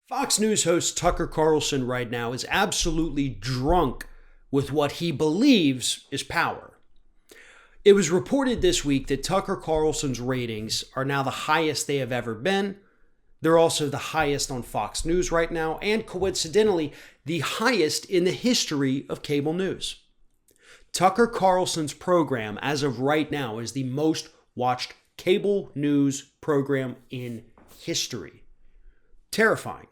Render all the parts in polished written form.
Fox News host Tucker Carlson right now is absolutely drunk with what he believes is power. It was reported this week that Tucker Carlson's ratings are now the highest they have ever been. They're also the highest on Fox News right now, and coincidentally, the highest in the history of cable news. Tucker Carlson's program, as of right now, is the most watched cable news program in history. Terrifying.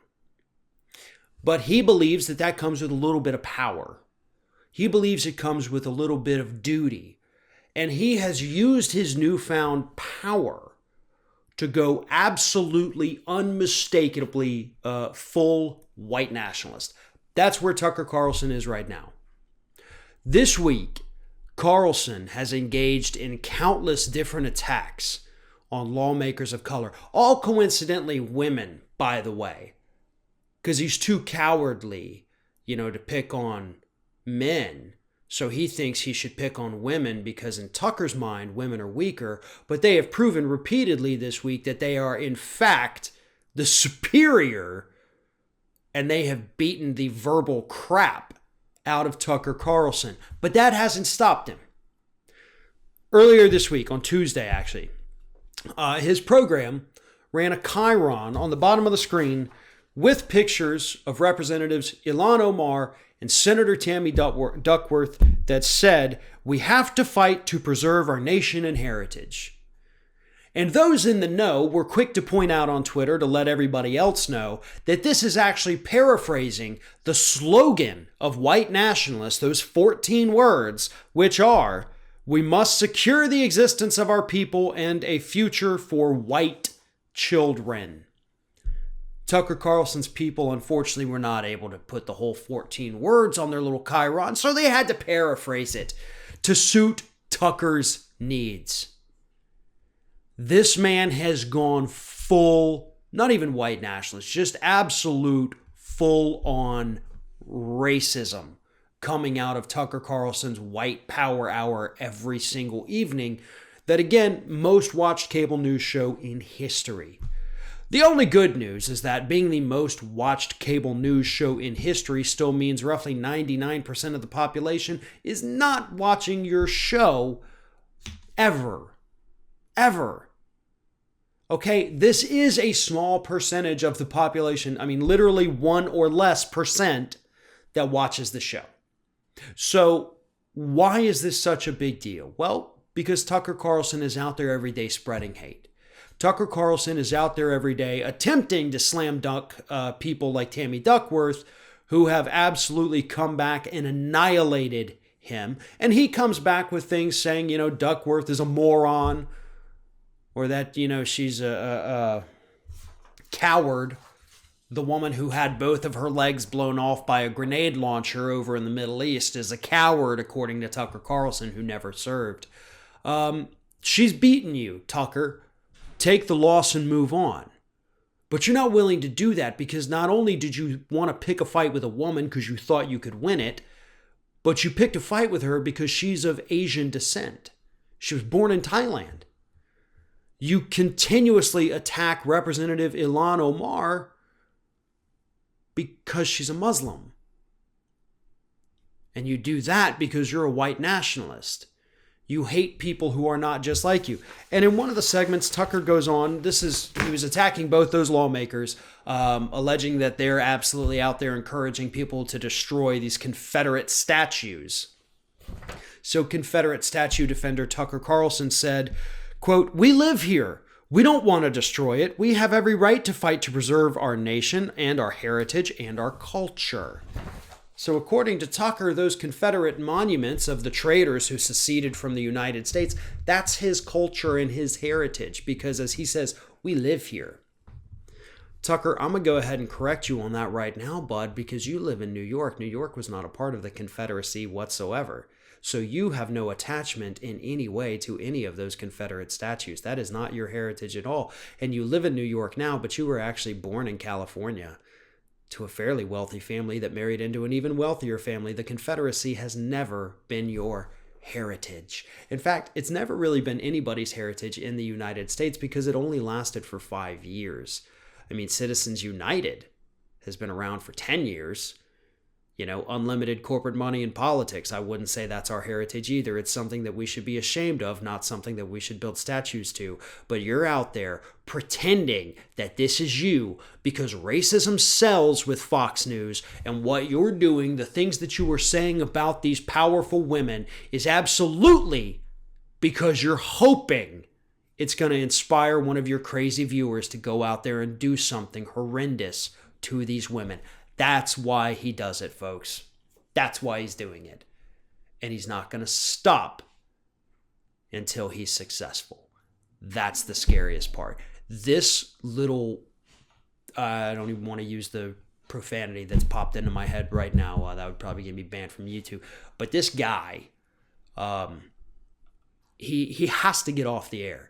But he believes that that comes with a little bit of power. He believes it comes with a little bit of duty. And he has used his newfound power to go absolutely, unmistakably full white nationalist. That's where Tucker Carlson is right now. This week, Carlson has engaged in countless different attacks on lawmakers of color. All coincidentally women, by the way. Because he's too cowardly, to pick on men. So he thinks he should pick on women because in Tucker's mind, women are weaker. But they have proven repeatedly this week that they are, in fact, the superior. And they have beaten the verbal crap out of Tucker Carlson. But that hasn't stopped him. Earlier this week, on Tuesday actually, his program ran a kryon on the bottom of the screen with pictures of Representatives Ilan Omar and Senator Tammy Duckworth that said, "We have to fight to preserve our nation and heritage." And those in the know were quick to point out on Twitter to let everybody else know that this is actually paraphrasing the slogan of white nationalists, those 14 words, which are, "We must secure the existence of our people and a future for white children." Tucker Carlson's people, unfortunately, were not able to put the whole 14 words on their little kryon, so they had to paraphrase it to suit Tucker's needs. This man has gone full, not even white nationalist, just absolute full-on racism coming out of Tucker Carlson's White Power Hour every single evening. That, again, most watched cable news show in history. The only good news is that being the most watched cable news show in history still means roughly 99% of the population is not watching your show ever. Ever. Okay, this is a small percentage of the population, literally 1 or less percent that watches the show. So why is this such a big deal? Well, because Tucker Carlson is out there every day spreading hate. Tucker Carlson is out there every day attempting to slam dunk people like Tammy Duckworth, who have absolutely come back and annihilated him. And he comes back with things saying, Duckworth is a moron, or that, she's a coward. The woman who had both of her legs blown off by a grenade launcher over in the Middle East is a coward, according to Tucker Carlson, who never served. She's beaten you, Tucker. Take the loss and move on. But you're not willing to do that because not only did you want to pick a fight with a woman because you thought you could win it, but you picked a fight with her because she's of Asian descent. She was born in Thailand. You continuously attack Representative Ilan Omar because she's a Muslim. And you do that because you're a white nationalist. You hate people who are not just like you. And in one of the segments, Tucker goes on, he was attacking both those lawmakers, alleging that they're absolutely out there encouraging people to destroy these Confederate statues. So Confederate statue defender Tucker Carlson said, quote, "We live here. We don't want to destroy it. We have every right to fight to preserve our nation and our heritage and our culture." So according to Tucker, those Confederate monuments of the traitors who seceded from the United States, that's his culture and his heritage because, as he says, we live here. Tucker, I'm going to go ahead and correct you on that right now, bud, because you live in New York. New York was not a part of the Confederacy whatsoever. So you have no attachment in any way to any of those Confederate statues. That is not your heritage at all. And you live in New York now, but you were actually born in California. To a fairly wealthy family that married into an even wealthier family. The Confederacy has never been your heritage. In fact, it's never really been anybody's heritage in the United States because it only lasted for 5 years. Citizens United has been around for 10 years. Unlimited corporate money in politics. I wouldn't say that's our heritage either. It's something that we should be ashamed of, not something that we should build statues to. But you're out there pretending that this is you because racism sells with Fox News, and what you're doing, the things that you were saying about these powerful women, is absolutely because you're hoping it's going to inspire one of your crazy viewers to go out there and do something horrendous to these women. That's why he does it, folks. That's why he's doing it. And he's not going to stop until he's successful. That's the scariest part. This little, I don't even want to use the profanity that's popped into my head right now. That would probably get me banned from YouTube. But this guy, he has to get off the air.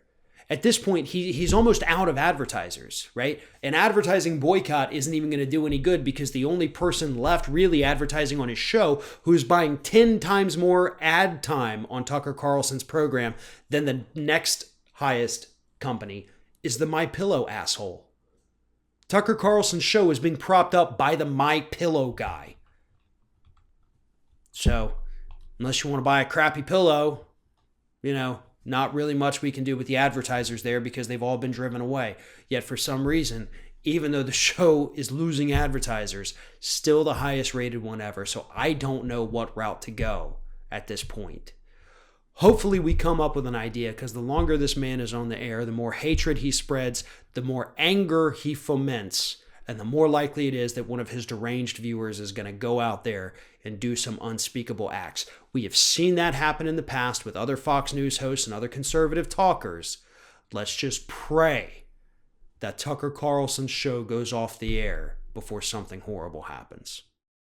At this point, he's almost out of advertisers, right? An advertising boycott isn't even going to do any good because the only person left really advertising on his show who's buying 10 times more ad time on Tucker Carlson's program than the next highest company is the MyPillow asshole. Tucker Carlson's show is being propped up by the MyPillow guy. So, unless you want to buy a crappy pillow, not really much we can do with the advertisers there because they've all been driven away. Yet for some reason, even though the show is losing advertisers, still the highest rated one ever. So I don't know what route to go at this point. Hopefully we come up with an idea, because the longer this man is on the air, the more hatred he spreads, the more anger he foments, and the more likely it is that one of his deranged viewers is going to go out there and do some unspeakable acts. We have seen that happen in the past with other Fox News hosts and other conservative talkers. Let's just pray that Tucker Carlson's show goes off the air before something horrible happens.